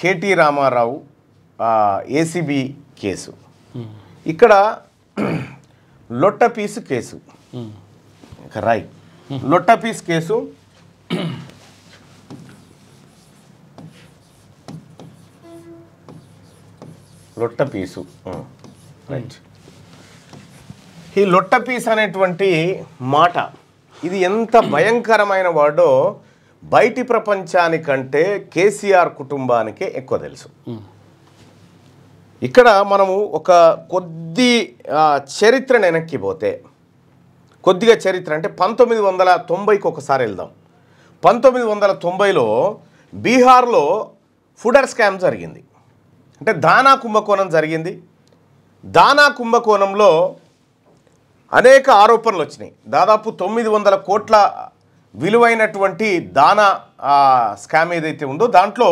KT Ramarao ACB case, ఇక్కడ లొట్టపీసు case, right, లొట్టపీస్ case లొట్టపీసు right. ఈ లొట్టపీస్ అనేటువంటి మాట ఇది ఎంత భయంకరమైన వర్డో బయటి ప్రపంచానికంటే కేసీఆర్ కుటుంబానికే ఎక్కువ తెలుసు. ఇక్కడ మనము ఒక కొద్ది చరిత్రను వెనక్కి పోతే, కొద్దిగా చరిత్ర అంటే 1990కి ఒకసారి వెళ్దాం. 1990లో బీహార్లో ఫుడర్ స్కామ్ జరిగింది, అంటే దానా కుంభకోణం జరిగింది. దానా కుంభకోణంలో అనేక ఆరోపణలు వచ్చినాయి. దాదాపు 900 కోట్ల విలువైనటువంటి దానా స్కామ్ ఏదైతే ఉందో దాంట్లో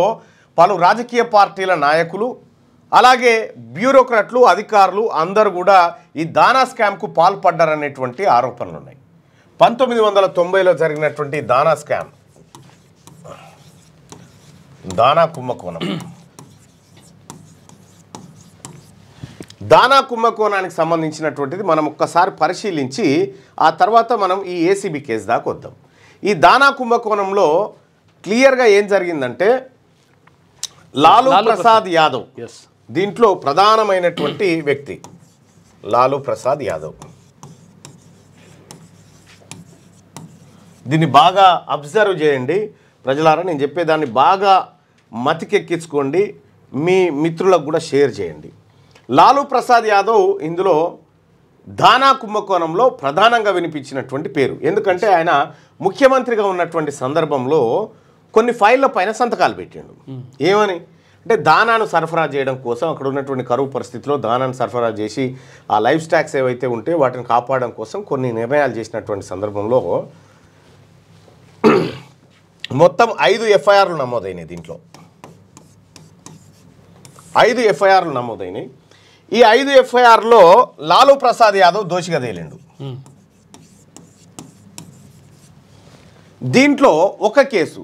పలు రాజకీయ పార్టీల నాయకులు అలాగే బ్యూరోక్రాట్లు అధికారులు అందరూ కూడా ఈ దానా స్కామ్కు పాల్పడ్డారనేటువంటి ఆరోపణలు ఉన్నాయి. 1990లో జరిగినటువంటి దానా స్కామ్, దానా కుంభకోణం, దానా కుంభకోణానికి సంబంధించినటువంటిది మనం ఒక్కసారి పరిశీలించి ఆ తర్వాత మనం ఈ ఏసీబీ కేసు దాకా వద్దాం. ఈ దానా కుంభకోణంలో క్లియర్గా ఏం జరిగిందంటే లాలూ ప్రసాద్ యాదవ్ దీంట్లో ప్రధానమైనటువంటి వ్యక్తి. లాలూ ప్రసాద్ యాదవ్ దీన్ని బాగా అబ్జర్వ్ చేయండి ప్రజలారా, నేను చెప్పేదాన్ని బాగా మతికెక్కించుకోండి, మీ మిత్రులకు కూడా షేర్ చేయండి. లాలూ ప్రసాద్ యాదవ్ ఇందులో దానా కుంభకోణంలో ప్రధానంగా వినిపించినటువంటి పేరు. ఎందుకంటే ఆయన ముఖ్యమంత్రిగా ఉన్నటువంటి సందర్భంలో కొన్ని ఫైళ్ళ పైన సంతకాలు పెట్టాడు. ఏమని అంటే దానాను సరఫరా చేయడం కోసం, అక్కడ ఉన్నటువంటి కరువు పరిస్థితిలో దానాను సరఫరా చేసి ఆ లైఫ్ స్టాక్స్ ఏవైతే ఉంటే వాటిని కాపాడడం కోసం కొన్ని నిర్ణయాలు చేసినటువంటి సందర్భంలో మొత్తం 5 ఎఫ్ఐఆర్లు నమోదైనాయి. దీంట్లో 5 ఎఫ్ఐఆర్లు నమోదైనాయి. ఈ 5 ఎఫ్ఐఆర్లో లాలూ ప్రసాద్ యాదవ్ దోషిగా తేలిండు. దీంట్లో ఒక కేసు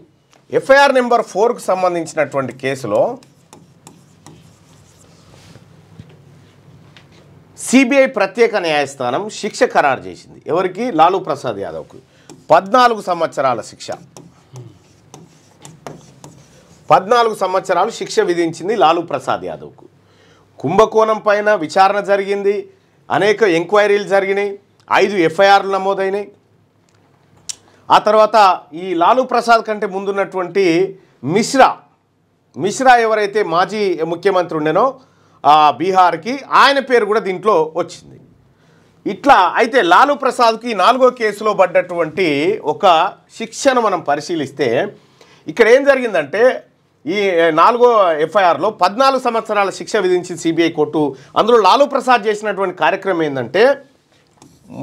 ఎఫ్ఐఆర్ నెంబర్ 4కు సంబంధించినటువంటి కేసులో సిబిఐ ప్రత్యేక న్యాయస్థానం శిక్ష ఖరారు చేసింది. ఎవరికి? లాలూ ప్రసాద్ యాదవ్కు 14 సంవత్సరాల శిక్ష. 14 సంవత్సరాలు శిక్ష విధించింది లాలూ ప్రసాద్ యాదవ్కు. కుంభకోణం పైన విచారణ జరిగింది, అనేక ఎంక్వైరీలు జరిగినాయి, 5 ఎఫ్ఐఆర్లు నమోదైనాయి. ఆ తర్వాత ఈ లాలూ ప్రసాద్ కంటే ముందున్నటువంటి మిశ్రా ఎవరైతే మాజీ ముఖ్యమంత్రి ఉండేనో బీహార్కి, ఆయన పేరు కూడా దీంట్లో వచ్చింది. ఇట్లా అయితే లాలూ ప్రసాద్కి 4వ కేసులో పడ్డటువంటి ఒక శిక్షను మనం పరిశీలిస్తే ఇక్కడ ఏం జరిగిందంటే ఈ 4వ ఎఫ్ఐఆర్లో 14 సంవత్సరాల శిక్ష విధించింది సిబిఐ కోర్టు. అందులో లాలూ ప్రసాద్ చేసినటువంటి కార్యక్రమం ఏంటంటే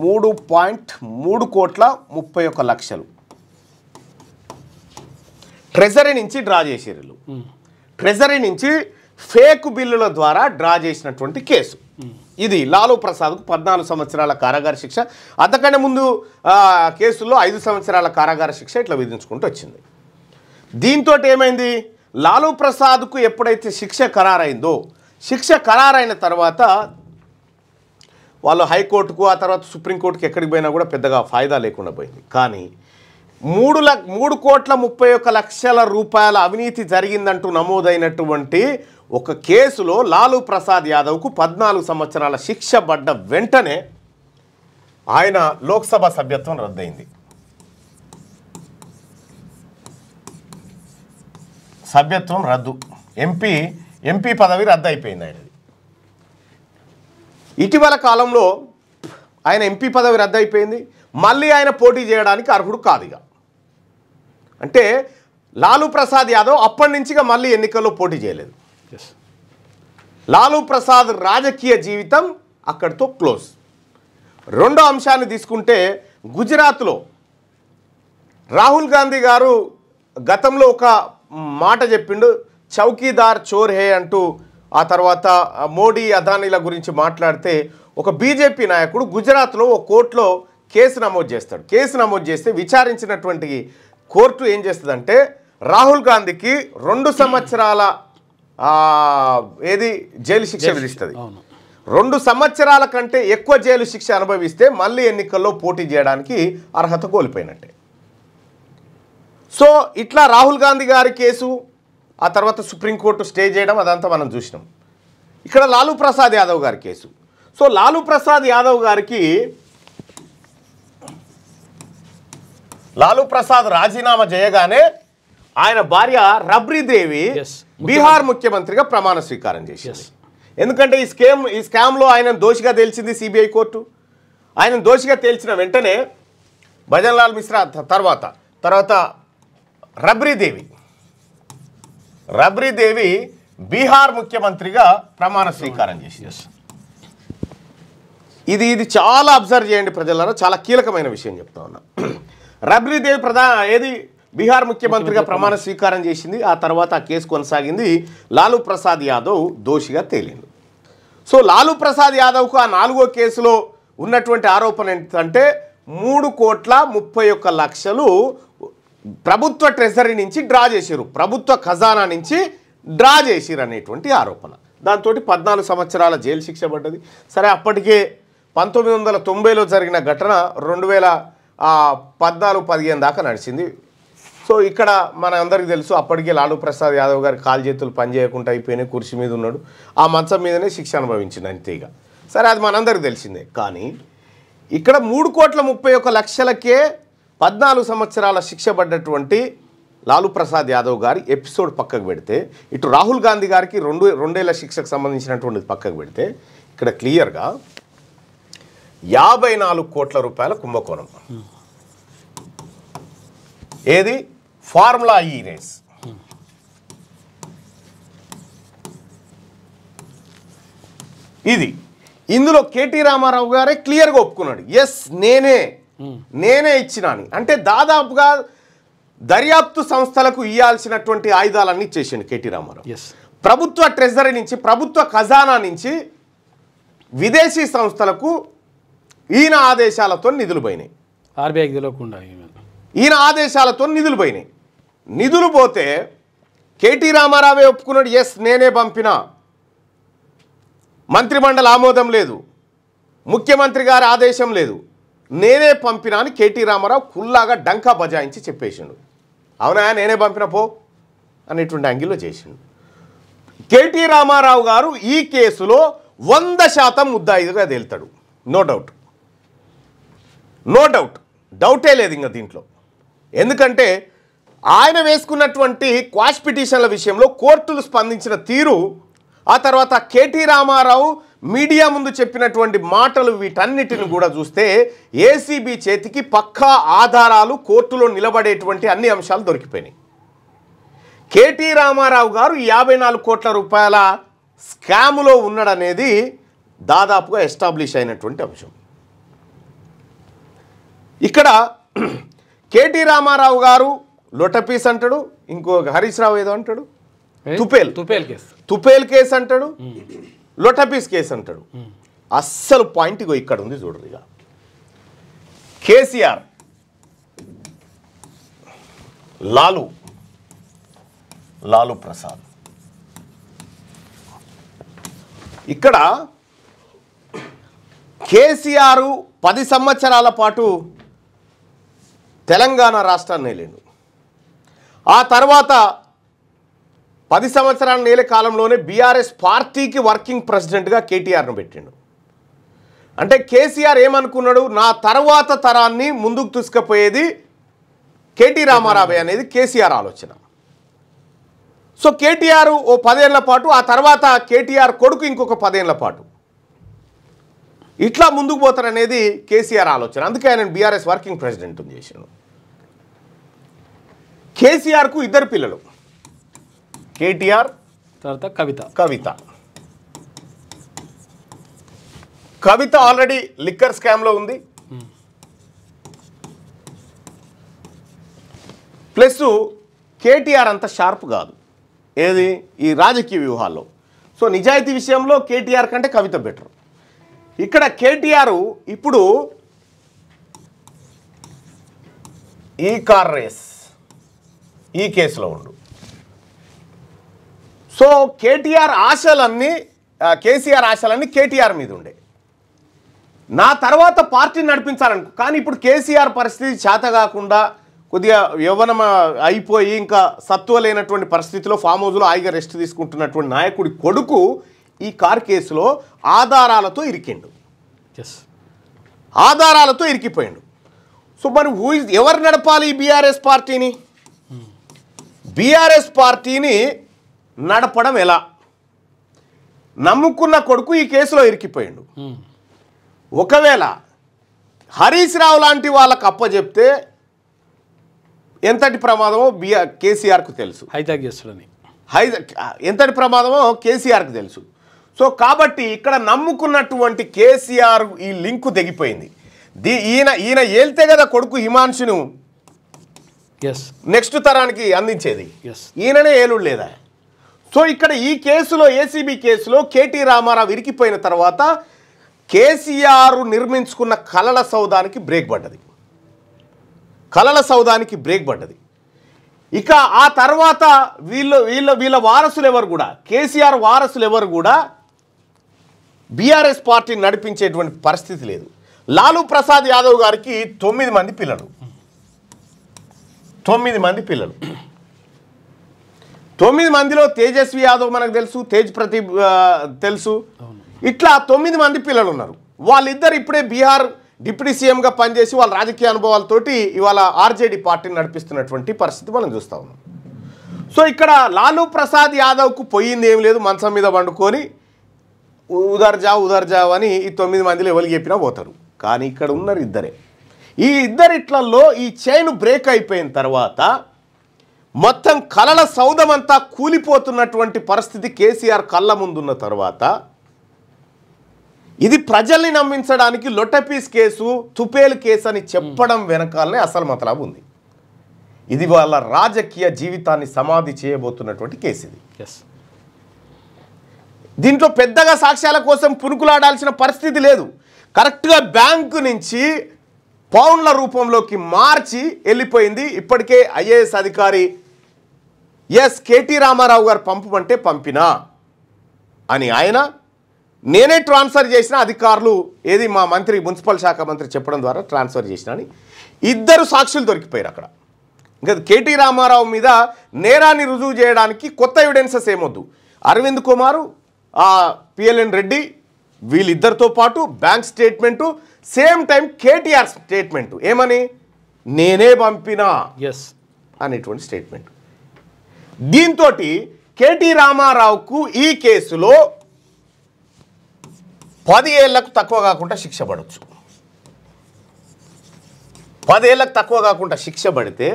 3.331,00,000 ట్రెజరీ నుంచి డ్రా చేసేరు. ట్రెజరీ నుంచి ఫేక్ బిల్లుల ద్వారా డ్రా చేసినటువంటి కేసు ఇది. లాలూ ప్రసాద్కు 14 సంవత్సరాల కారాగార శిక్ష, అంతకంటే ముందు కేసుల్లో 5 సంవత్సరాల కారాగార శిక్ష ఇట్లా విధించుకుంటూ వచ్చింది. దీంతో ఏమైంది, లాలూ ప్రసాద్కు ఎప్పుడైతే శిక్ష ఖరారైందో, శిక్ష ఖరారైన తర్వాత వాళ్ళు హైకోర్టుకు ఆ తర్వాత సుప్రీంకోర్టుకు ఎక్కడికి పోయినా కూడా పెద్దగా ఫాయిదా లేకుండా పోయింది. కానీ 3,31,00,000 రూపాయల అవినీతి జరిగిందంటూ నమోదైనటువంటి ఒక కేసులో లాలూ ప్రసాద్ యాదవ్కు 14 సంవత్సరాల శిక్ష పడ్డ వెంటనే ఆయన లోక్సభ సభ్యత్వం రద్దయింది. సభ్యత్వం రద్దు, ఎంపీ పదవి రద్దు అయిపోయింది ఆయనది. ఇటీవల కాలంలో ఆయన ఎంపీ పదవి రద్దు అయిపోయింది, మళ్ళీ ఆయన పోటీ చేయడానికి అర్హుడు కాదుగా. అంటే లాలూ ప్రసాద్ యాదవ్ అప్పటి నుంచిగా మళ్ళీ ఎన్నికల్లో పోటీ చేయలేదు. లాలూ ప్రసాద్ రాజకీయ జీవితం అక్కడితో క్లోజ్. రెండో అంశాన్ని తీసుకుంటే గుజరాత్లో రాహుల్ గాంధీ గారు గతంలో ఒక మాట చెప్పిండు, చౌకీదార్ చోర్ హే అంటూ. ఆ తర్వాత మోడీ అదానీల గురించి మాట్లాడితే ఒక బీజేపీ నాయకుడు గుజరాత్లో ఒక కోర్టులో కేసు నమోదు చేస్తాడు. కేసు నమోదు చేస్తే విచారించినటువంటి కోర్టు ఏం చేస్తుందంటే రాహుల్ గాంధీకి 2 సంవత్సరాల ఏది జైలు శిక్ష విధిస్తుంది. 2 సంవత్సరాల కంటే ఎక్కువ జైలు శిక్ష అనుభవిస్తే మళ్ళీ ఎన్నికల్లో పోటీ చేయడానికి అర్హత కోల్పోయినట్టే. సో ఇట్లా రాహుల్ గాంధీ గారి కేసు ఆ తర్వాత సుప్రీంకోర్టు స్టే చేయడం అదంతా మనం చూసినాం. ఇక్కడ లాలూ ప్రసాద్ యాదవ్ గారి కేసు. సో లాలూ ప్రసాద్ యాదవ్ గారికి లాలూ ప్రసాద్ రాజీనామా చేయగానే ఆయన భార్య రబ్రీదేవి బీహార్ ముఖ్యమంత్రిగా ప్రమాణ స్వీకారం చేసింది. ఎందుకంటే ఈ స్కామ్లో ఆయన దోషిగా తేల్చింది సిబిఐ కోర్టు. ఆయన దోషిగా తేల్చిన వెంటనే భజన్లాల్ మిశ్రా తర్వాత రబ్రీదేవి బీహార్ ముఖ్యమంత్రిగా ప్రమాణ స్వీకారం చేసింది. ఇది చాలా అబ్జర్వ్ చేయండి ప్రజలారా, చాలా కీలకమైన విషయం చెప్తా ఉన్నా. రబ్రీదేవి బీహార్ ముఖ్యమంత్రిగా ప్రమాణ స్వీకారం చేసింది. ఆ తర్వాత ఆ కేసు కొనసాగింది. లాలూ ప్రసాద్ యాదవ్ దోషిగా తేలింది. సో లాలూ ప్రసాద్ యాదవ్కు ఆ 4వ కేసులో ఉన్నటువంటి ఆరోపణ ఏంటంటే 3,31,00,000 ప్రభుత్వ ట్రెజరీ నుంచి డ్రా చేశారు, ప్రభుత్వ ఖజానా నుంచి డ్రా చేసిరు అనేటువంటి ఆరోపణ. దాంతో 14 సంవత్సరాల జైలు శిక్ష పడ్డది. సరే, అప్పటికే 1990లో జరిగిన ఘటన 2014-15 దాకా నడిచింది. సో ఇక్కడ మన అందరికీ తెలుసు, అప్పటికే లాలూ ప్రసాద్ యాదవ్ గారి కాలు చేతులు పనిచేయకుండా అయిపోయినాయి, కుర్చీ మీద ఉన్నాడు, ఆ మంచం మీదనే శిక్ష అనుభవించింది అంతేగా. సరే, అది మనందరికీ తెలిసిందే. కానీ ఇక్కడ 3,31,00,000కే 14 సంవత్సరాల శిక్ష పడ్డటువంటి లాలూ ప్రసాద్ యాదవ్ గారి ఎపిసోడ్ పక్కకు పెడితే, ఇటు రాహుల్ గాంధీ గారికి 2 ఏళ్ల శిక్షకు సంబంధించినటువంటిది పక్కకు పెడితే, ఇక్కడ క్లియర్గా 54 కోట్ల రూపాయల కుంభకోణం. ఏది? ఫార్ములా ఈ రేస్. ఇందులో కేటీ రామారావు గారే క్లియర్గా ఒప్పుకున్నాడు, ఎస్ నేనే ఇచ్చినాని. అంటే దాదాపుగా దర్యాప్తు సంస్థలకు ఇవ్వాల్సినటువంటి ఆయుధాలన్నీ ఇచ్చేసిండు కేటీ రామారావు. ప్రభుత్వ ట్రెజరీ నుంచి, ప్రభుత్వ ఖజానా నుంచి విదేశీ సంస్థలకు ఈయన ఆదేశాలతో నిధులు పోయినాయి. ఆర్బీఐకి తెలియకుండా ఈయన ఆదేశాలతో నిధులు పోయినాయి. నిధులు పోతే కేటీ రామారావే ఒప్పుకున్నాడు, ఎస్ నేనే పంపినా, మంత్రిమండలి ఆమోదం లేదు, ముఖ్యమంత్రి గారి ఆదేశం లేదు, నేనే పంపినా అని కేటీ రామారావు కుల్లాగా డంకా బజాయించి చెప్పేసిండు. అవునా, నేనే పంపిన పో అనేటువంటి యాంగిల్లో చేసిండు. కేటీ రామారావు గారు ఈ కేసులో 100% ముద్దాయిగా తేలుతాడు. నో డౌట్, డౌటే లేదు ఇంకా దీంట్లో. ఎందుకంటే ఆయన వేసుకున్నటువంటి క్వాష్ పిటిషన్ల విషయంలో కోర్టులు స్పందించిన తీరు, ఆ తర్వాత కేటీ రామారావు మీడియా ముందు చెప్పినటువంటి మాటలు, వీటన్నిటిని కూడా చూస్తే ఏసీబీ చేతికి పక్కా ఆధారాలు, కోర్టులో నిలబడేటువంటి అన్ని అంశాలు దొరికిపోయినాయి. కేటీ రామారావు గారు 54 కోట్ల రూపాయల స్కాములో ఉన్నాడనేది దాదాపుగా ఎస్టాబ్లిష్ అయినటువంటి అంశం. ఇక్కడ కేటీ రామారావు గారు లొటపీస్ అంటాడు, ఇంకో హరీష్ రావు ఏదో అంటాడు, తుపేల్ కేసు అంటాడు, లొటపీస్ కేసు అంటాడు. అస్సలు పాయింట్ ఇగో ఇక్కడ ఉంది చూడరు. ఇక కేసీఆర్, లాలూ ప్రసాద్, ఇక్కడ కేసీఆర్ 10 సంవత్సరాల పాటు తెలంగాణ రాష్ట్రాన్ని నేలేడు. ఆ తర్వాత 10 సంవత్సరాల నేలే కాలంలోనే బీఆర్ఎస్ పార్టీకి వర్కింగ్ ప్రెసిడెంట్గా కేటీఆర్ను పెట్టిండు. అంటే కేసీఆర్ ఏమనుకున్నాడు, నా తర్వాత తరాన్ని ముందుకు తీసుకుపోయేది కేటీ రామారావు అనేది కేసీఆర్ ఆలోచన. సో కేటీఆర్ ఓ 10 ఏళ్ల పాటు, ఆ తర్వాత కేటీఆర్ కొడుకు ఇంకొక 10 ఏళ్ల పాటు ఇట్లా ముందుకు పోతారనేది కేసీఆర్ ఆలోచన. అందుకే ఆయన బీఆర్ఎస్ వర్కింగ్ ప్రెసిడెంట్ చేశాడు. కేసీఆర్కు 2 పిల్లలు, కేటీఆర్ తర్వాత కవిత ఆల్రెడీ లిక్కర్ స్కామ్లో ఉంది. ప్లస్ కేటీఆర్ అంత షార్ప్ కాదు ఏది ఈ రాజకీయ వ్యూహాల్లో. సో నిజాయితీ విషయంలో కేటీఆర్ కంటే కవిత బెటర్. ఇక్కడ కేటీఆర్ ఇప్పుడు ఈ కార్ రేస్ ఈ కేసులో ఉండు. సో కేటీఆర్ ఆశలన్నీ కేసీఆర్ ఆశలన్నీ కేటీఆర్ మీద ఉండే. నా తర్వాత పార్టీని నడిపించాలనుకో, కానీ ఇప్పుడు కేసీఆర్ పరిస్థితి చేత కాకుండా కొద్దిగా యవ్వనం అయిపోయి ఇంకా సత్వ లేనటువంటి పరిస్థితిలో ఫామ్ హౌస్లో హాయిగా రెస్ట్ తీసుకుంటున్నటువంటి నాయకుడి కొడుకు ఈ కార్ కేసులో ఆధారాలతో ఇరికిండు, ఆధారాలతో ఇరికిపోయిండు. సో మరి ఎవరు నడపాలి ఈ బీఆర్ఎస్ పార్టీని? బీఆర్ఎస్ పార్టీని నడపడం ఎలా? నమ్ముకున్న కొడుకు ఈ కేసులో ఇరికిపోయిండు. ఒకవేళ హరీష్ రావు లాంటి వాళ్ళకు అప్పచెప్తే ఎంతటి ప్రమాదమో కేసీఆర్కు తెలుసు, హైజాక్ చేస్తాడని. ఎంతటి ప్రమాదమో కేసీఆర్కు తెలుసు. సో కాబట్టి ఇక్కడ నమ్ముకున్నటువంటి కేసీఆర్ ఈ లింకు తెగిపోయింది. ఈయన ఏల్తే కదా కొడుకు హిమాంశును నెక్స్ట్ తరానికి అందించేది, ఈయననే ఏలుడు లేదా? సో ఇక్కడ ఈ కేసులో ఏసీబీ కేసులో కేటీ రామారావు ఇరికిపోయిన తర్వాత కేసీఆర్ నిర్మించుకున్న కలల సౌదానికి బ్రేక్ పడ్డది, కలల సౌదానికి బ్రేక్ పడ్డది. ఇక ఆ తర్వాత వీళ్ళ వారసులు ఎవరు కూడా, కేసీఆర్ వారసులు ఎవరు కూడా బీఆర్ఎస్ పార్టీని నడిపించేటువంటి పరిస్థితి లేదు. లాలూ ప్రసాద్ యాదవ్ గారికి 9 మంది పిల్లలు, 9 మంది పిల్లలు. 9 మందిలో తేజస్వి యాదవ్ మనకు తెలుసు, తేజ్ ప్రదీప్ తెలుసు, ఇట్లా 9 మంది పిల్లలు ఉన్నారు. వాళ్ళిద్దరు ఇప్పుడే బీహార్ డిప్యూటీ సీఎంగా పనిచేసి వాళ్ళ రాజకీయ అనుభవాలతోటి ఇవాళ ఆర్జేడీ పార్టీని నడిపిస్తున్నటువంటి పరిస్థితి మనం చూస్తూ ఉన్నాం. సో ఇక్కడ లాలూ ప్రసాద్ యాదవ్కు పోయింది ఏం లేదు, మంచం మీద వండుకొని ఉదర్జావ్ అని ఈ 9 మందిలో ఎవరికి చెప్పినా పోతారు. కానీ ఇక్కడ ఉన్నారు ఇద్దరే. ఈ ఇద్దరిట్లలో ఈ చైన్ బ్రేక్ అయిపోయిన తర్వాత మొత్తం కలల సౌధమంతా కూలిపోతున్నటువంటి పరిస్థితి కేసీఆర్ కళ్ళ ముందున్న తర్వాత ఇది ప్రజల్ని నమ్మించడానికి లొట్టపీస్ కేసు, తుపేలు కేసు అని చెప్పడం వెనకాలనే అసలు మతలబు ఉంది. ఇది వాళ్ళ రాజకీయ జీవితాన్ని సమాధి చేయబోతున్నటువంటి కేసు ఇది. దీంట్లో పెద్దగా సాక్ష్యాల కోసం పునుకులాడాల్సిన పరిస్థితి లేదు. కరెక్ట్గా బ్యాంకు నుంచి పౌండ్ల రూపంలోకి మార్చి వెళ్ళిపోయింది. ఇప్పటికే ఐఏఎస్ అధికారి కేటీ రామారావు గారు పంపమంటే పంపినా అని ఆయన, నేనే ట్రాన్స్ఫర్ చేసిన అధికారులు ఏది మా మంత్రి మున్సిపల్ శాఖ మంత్రి చెప్పడం ద్వారా ట్రాన్స్ఫర్ చేసిన అని ఇద్దరు సాక్షులు దొరికిపోయారు అక్కడ. ఇంకా కేటీ రామారావు మీద నేరాన్ని రుజువు చేయడానికి కొత్త ఎవిడెన్సెస్ ఏమొద్దు. అరవింద్ కుమారు, పిఎల్ఎన్ రెడ్డి వీళ్ళిద్దరితో పాటు bank statement, same time KTR statement ఏమని, నేనే పంపినా అనేటువంటి స్టేట్మెంట్. దీంతో కేటీ రామారావుకు ఈ కేసులో 10 ఏళ్లకు తక్కువ కాకుండా శిక్ష పడవచ్చు. 10 ఏళ్లకు తక్కువ కాకుండా శిక్ష పడితే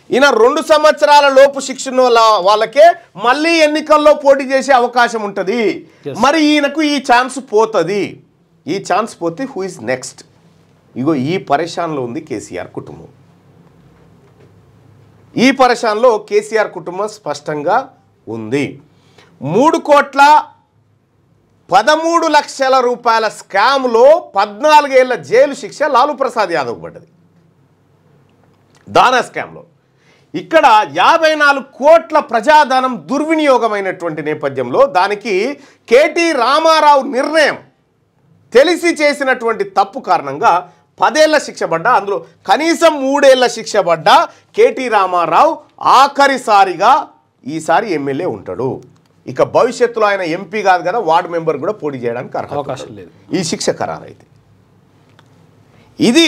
ఈయన 2 సంవత్సరాల లోపు శిక్షణ వాళ్ళకే మళ్ళీ ఎన్నికల్లో పోటీ చేసే అవకాశం ఉంటుంది. మరి ఈయనకు ఈ ఛాన్స్ పోతుంది. ఈ ఛాన్స్ పోతే హూ ఇస్ నెక్స్ట్? ఇగో ఈ పరేషాన్లో ఉంది కేసీఆర్ కుటుంబం. ఈ పరేషాన్లో కేసీఆర్ కుటుంబం స్పష్టంగా ఉంది. 3,13,00,000 రూపాయల స్కామ్లో 14 ఏళ్ల జైలు శిక్ష లాలూ ప్రసాద్ యాదవ్ పడ్డది దానా స్కామ్లో. ఇక్కడ 54 కోట్ల ప్రజాధనం దుర్వినియోగమైనటువంటి నేపథ్యంలో దానికి కేటీ రామారావు నిర్ణయం తెలిసి చేసినటువంటి తప్పు కారణంగా 10 ఏళ్ల శిక్ష పడ్డా, అందులో కనీసం 3 ఏళ్ల శిక్ష పడ్డా కేటీ రామారావు ఆఖరిసారిగా ఈసారి ఎమ్మెల్యే ఉంటాడు. ఇక భవిష్యత్తులో ఆయన ఎంపీ కాదు కదా, వార్డు మెంబర్ కూడా పోటీ చేయడానికి అవకాశం లేదు ఈ శిక్ష ఖరారైతే. ఇది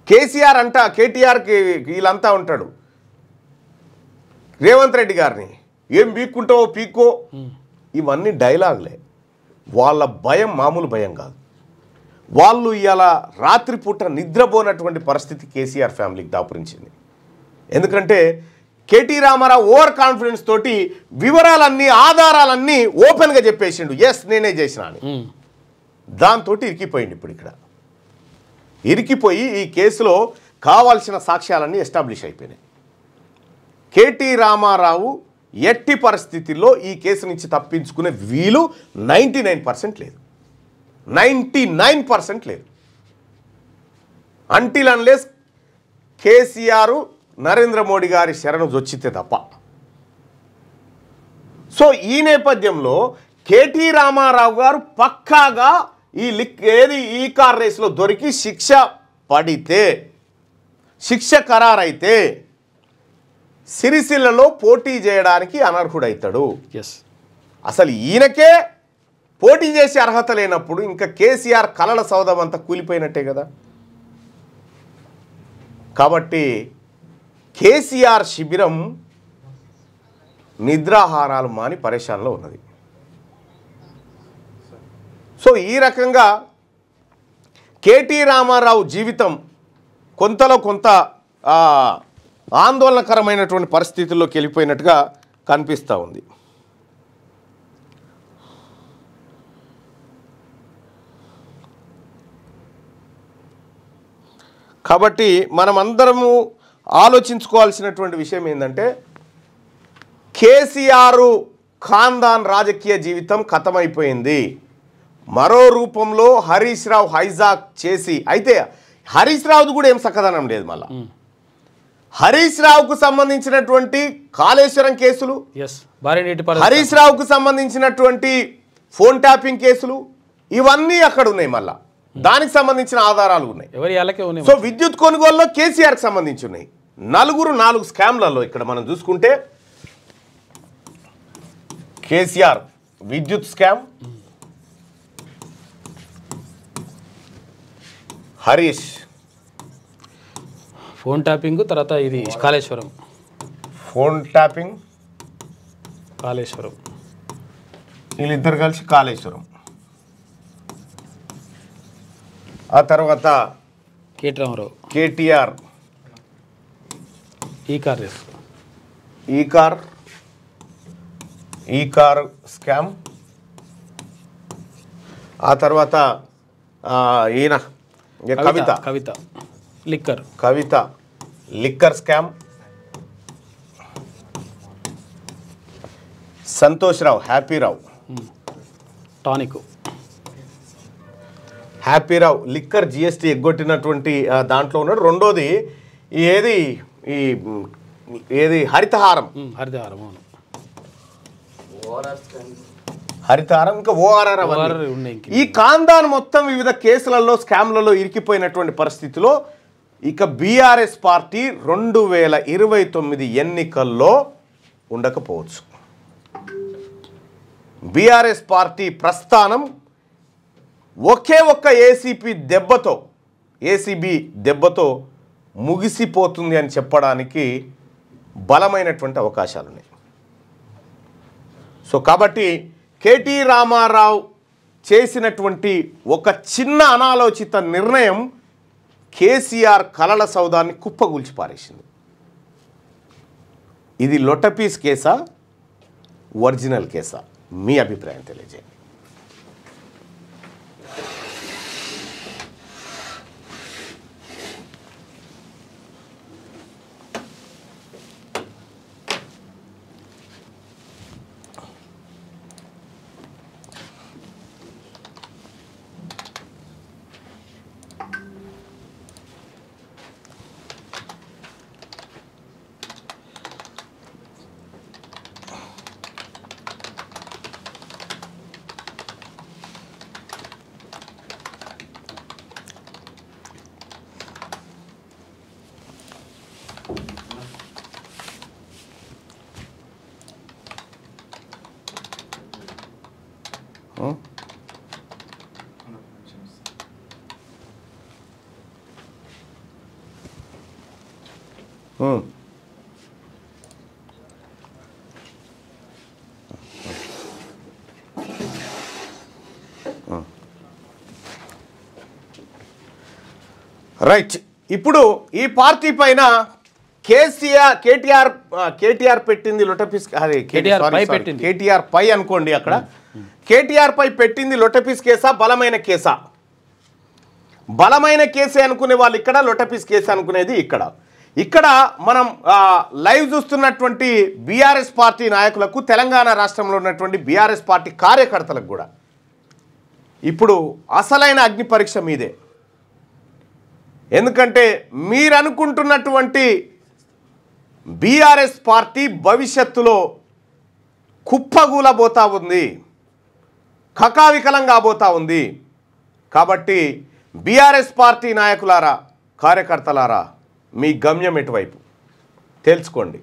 కేసీఆర్ కేటీఆర్కి వీళ్ళంతా ఉంటాడు, రేవంత్ రెడ్డి గారిని ఏం పీక్కుంటావో పీక్కో, ఇవన్నీ డైలాగులే. వాళ్ళ భయం మామూలు భయం కాదు. వాళ్ళు ఇలా రాత్రిపూట నిద్రపోనటువంటి పరిస్థితి కేసీఆర్ ఫ్యామిలీకి దాపురించింది. ఎందుకంటే కేటీ రామారావు ఓవర్ కాన్ఫిడెన్స్ తోటి వివరాలన్నీ ఆధారాలన్నీ ఓపెన్గా చెప్పేసిండు, నేనే చేసిన అని. దాంతో ఇరికిపోయింది. ఇప్పుడు ఇక్కడ ఇరికిపోయి ఈ కేసులో కావాల్సిన సాక్ష్యాలన్నీ ఎస్టాబ్లిష్ అయిపోయినాయి. కేటీ రామారావు ఎట్టి పరిస్థితుల్లో ఈ కేసు నుంచి తప్పించుకునే వీలు 99% లేదు, 99% లేదు. అంటిల్ అన్లెస్ కేసీఆర్ నరేంద్ర మోడీ గారి శరణు జొచ్చితే తప్ప. సో ఈ నేపథ్యంలో కేటీ రామారావు గారు పక్కాగా ఈ కార్ రేసులో దొరికి శిక్ష పడితే, శిక్ష ఖరారైతే సిరిసిల్లలో పోటీ చేయడానికి అనర్హుడవుతాడు. అసలు ఈయనకే పోటీ చేసే అర్హత లేనప్పుడు ఇంకా కేసీఆర్ కలల సౌధం అంతా కూలిపోయినట్టే కదా. కాబట్టి కేసీఆర్ శిబిరం నిద్రాహారాలు మాని పరేషాన్లో ఉన్నది. సో ఈ రకంగా కేటీ రామారావు జీవితం కొంతలో కొంత ఆందోళనకరమైనటువంటి పరిస్థితుల్లోకి వెళ్ళిపోయినట్టుగా కనిపిస్తూ ఉంది. కాబట్టి మనమందరము ఆలోచించుకోవాల్సినటువంటి విషయం ఏంటంటే కేసీఆర్ ఖాందాన్ రాజకీయ జీవితం ఖతమైపోయింది. మరో రూపంలో హరీష్ రావు హైజాక్ చేసి, అయితే హరీష్ రావుది కూడా ఏం సకదనం లేదు. మళ్ళా హరీష్ రావుకు సంబంధించినటువంటి కాళేశ్వరం కేసులు, హరీష్ రావుకు సంబంధించినటువంటి ఫోన్ ట్యాపింగ్ కేసులు ఇవన్నీ అక్కడ ఉన్నాయి. మళ్ళా దానికి సంబంధించిన ఆధారాలు ఉన్నాయి. సో విద్యుత్ కొనుగోలులో కేసీఆర్కి సంబంధించి ఉన్నాయి. 4 స్కామ్లలో ఇక్కడ మనం చూసుకుంటే కేసీఆర్ విద్యుత్ స్కామ్, హరీష్ ఫోన్ ట్యాపింగ్, తర్వాత ఇది కాళేశ్వరం ఫోన్ ట్యాపింగ్, కాళేశ్వరం వీళ్ళిద్దరు కలిసి కాళేశ్వరం. ఆ తర్వాత కేటీ రామారావు కేటీఆర్ ఈ కార్ స్కామ్. ఆ తర్వాత ఈయన కవిత లిక్కర్ స్కామ్. సంతోష్ రావు హ్యాపీరావు లిక్కర్ జిఎస్టీ ఎగ్గొట్టినటువంటి దాంట్లో ఉన్నాడు. రెండోది ఏది హరితహారం, ఇంకా ఓఆర్ఆర్. ఈ ఖాందాన్ మొత్తం వివిధ కేసులలో స్కామ్లలో ఇరికిపోయినటువంటి పరిస్థితిలో ఇక బీఆర్ఎస్ పార్టీ 2029 ఎన్నికల్లో ఉండకపోవచ్చు. బీఆర్ఎస్ పార్టీ ప్రస్థానం ఒకే ఒక్క ఏసీబీ దెబ్బతో ముగిసిపోతుంది అని చెప్పడానికి బలమైనటువంటి అవకాశాలు ఉన్నాయి. సో కాబట్టి కేటీ రామారావు చేసినటువంటి ఒక చిన్న అనాలోచిత నిర్ణయం కేసీఆర్ కలల సౌదాన్ని కుప్పగూల్చి పారేసింది. ఇది లొట్టపీస్ కేసా, ఒరిజినల్ కేసా? మీ అభిప్రాయం తెలియజేయండి. రైట్. ఇప్పుడు ఈ పార్టీ పైన కేటీఆర్ పెట్టింది లొట్టపీస్, అదే కేటీఆర్ పై అనుకోండి, అక్కడ కేటీఆర్ పై పెట్టింది లొట్టపీస్ కేసా, బలమైన కేసా? బలమైన కేసే అనుకునే వాళ్ళు ఇక్కడ, లొట్టపీస్ కేసు అనుకునేది ఇక్కడ మనం లైవ్ చూస్తున్నటువంటి బీఆర్ఎస్ పార్టీ నాయకులకు, తెలంగాణ రాష్ట్రంలో ఉన్నటువంటి బీఆర్ఎస్ పార్టీ కార్యకర్తలకు కూడా ఇప్పుడు అసలైన అగ్ని పరీక్ష మీదే. ఎందుకంటే మీరు అనుకుంటున్నటువంటి బీఆర్ఎస్ పార్టీ భవిష్యత్తులో కుప్పగూలబోతా ఉంది, కకావికలం కాబోతా ఉంది. కాబట్టి బీఆర్ఎస్ పార్టీ నాయకులారా, కార్యకర్తలారా, మీ గమ్యం ఎటువైపు తెలుసుకోండి.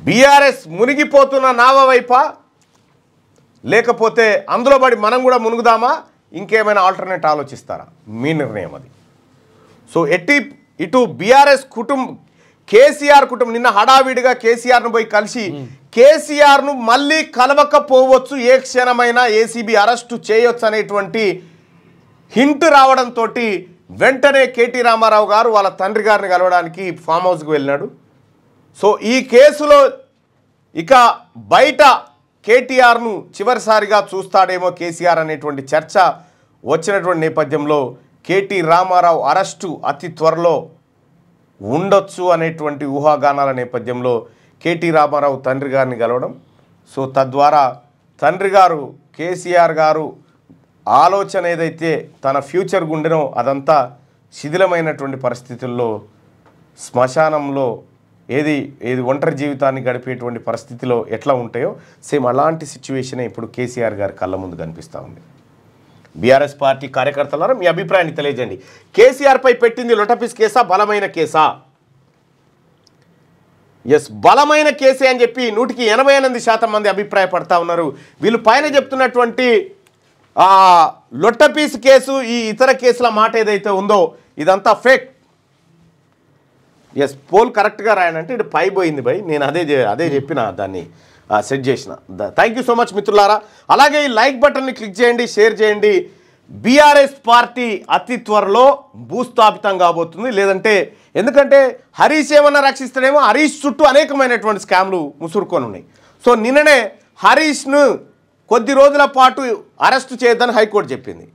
బీఆర్ఎస్ మునిగిపోతున్న నావ వైపా, లేకపోతే అందులో పడి మనం కూడా మునుగుదామా, ఇంకేమైనా ఆల్టర్నేట్ ఆలోచిస్తారా? మీ నిర్ణయం అది. సో ఇటు బీఆర్ఎస్ కేసీఆర్ కుటుంబం నిన్న హడావిడిగా కేసీఆర్ను పోయి కలిసి కేసీఆర్ను మళ్ళీ కలవకపోవచ్చు, ఏ క్షణమైనా ఏసీబీ అరెస్టు చేయొచ్చు అనేటువంటి హింట్ రావడంతో వెంటనే కేటీ రామారావు గారు వాళ్ళ తండ్రి గారిని కలవడానికి ఫామ్ హౌస్కి వెళ్ళినాడు. సో ఈ కేసులో ఇక బయట కేటీఆర్ను చివరిసారిగా చూస్తాడేమో కేసీఆర్ అనేటువంటి చర్చ వచ్చినటువంటి నేపథ్యంలో కేటీ రామారావు అరెస్టు అతి త్వరలో ఉండొచ్చు అనేటువంటి ఊహాగానాల నేపథ్యంలో కేటీ రామారావు తండ్రి గారిని కలవడం, సో తద్వారా తండ్రి గారు కేసీఆర్ గారు ఆలోచన ఏదైతే తన ఫ్యూచర్ గుండెనో అదంతా శిథిలమైనటువంటి పరిస్థితుల్లో శ్మశానంలో ఏది ఒంటరి జీవితాన్ని గడిపేటువంటి పరిస్థితిలో ఎట్లా ఉంటాయో సేమ్ అలాంటి సిచ్యువేషనే ఇప్పుడు కేసీఆర్ గారి కళ్ళ ముందు కనిపిస్తూ ఉంది. బీఆర్ఎస్ పార్టీ కార్యకర్తలారా మీ అభిప్రాయాన్ని తెలియజేయండి. కేసీఆర్పై పెట్టింది లొటపీస్ కేసా, బలమైన కేసా? ఎస్, బలమైన కేసే అని చెప్పి 188% మంది అభిప్రాయపడతా ఉన్నారు. వీళ్ళు పైన చెప్తున్నటువంటి లొట్టపీస్ కేసు, ఈ ఇతర కేసుల మాట ఏదైతే ఉందో ఇదంతా ఫేక్. ఎస్, పోల్ కరెక్ట్గా రాయనంటే ఇటు పై పోయింది భయ్, నేను అదే చెప్పిన దాన్ని సెట్ చేసిన. థ్యాంక్ యూ సో మచ్ మిత్రులారా. అలాగే ఈ లైక్ బటన్ని క్లిక్ చేయండి, షేర్ చేయండి. బీఆర్ఎస్ పార్టీ అతి త్వరలో భూస్థాపితం కాబోతుంది. లేదంటే ఎందుకంటే హరీష్ ఏమన్నా రక్షిస్తాడేమో, హరీష్ చుట్టూ అనేకమైనటువంటి స్కామ్లు ముసురుకొని ఉన్నాయి. సో నిన్ననే హరీష్ను కొద్ది రోజుల పాటు అరెస్టు చేయొద్దని హైకోర్టు చెప్పింది.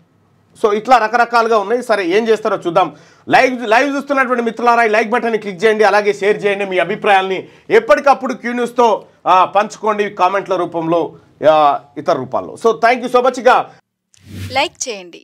సో ఇట్లా రకరకాలుగా ఉన్నాయి. సరే ఏం చేస్తారో చూద్దాం. లైవ్ చూస్తున్నటువంటి మిత్రులారా ఈ లైక్ బటన్ని క్లిక్ చేయండి, అలాగే షేర్ చేయండి. మీ అభిప్రాయాల్ని ఎప్పటికప్పుడు క్యూ న్యూస్తో పంచుకోండి, కామెంట్ల రూపంలో, ఇతర రూపాల్లో. So thank you so much. ఇక లైక్ చేయండి.